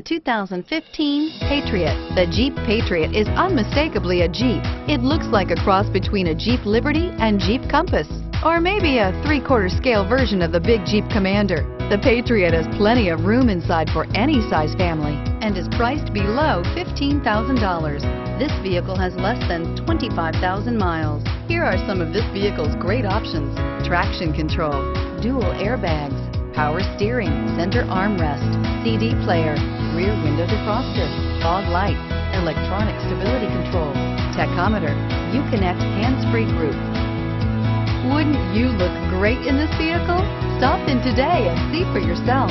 The 2015 Patriot. The Jeep Patriot is unmistakably a Jeep. It looks like a cross between a Jeep Liberty and Jeep Compass, or maybe a 3/4 scale version of the big Jeep Commander. The Patriot has plenty of room inside for any size family and is priced below $15,000. This vehicle has less than 25,000 miles. Here are some of this vehicle's great options: traction control, dual airbags, power steering, center armrest, CD player, rear window defroster, fog lights, electronic stability control, tachometer, Uconnect hands-free group. Wouldn't you look great in this vehicle? Stop in today and see for yourself.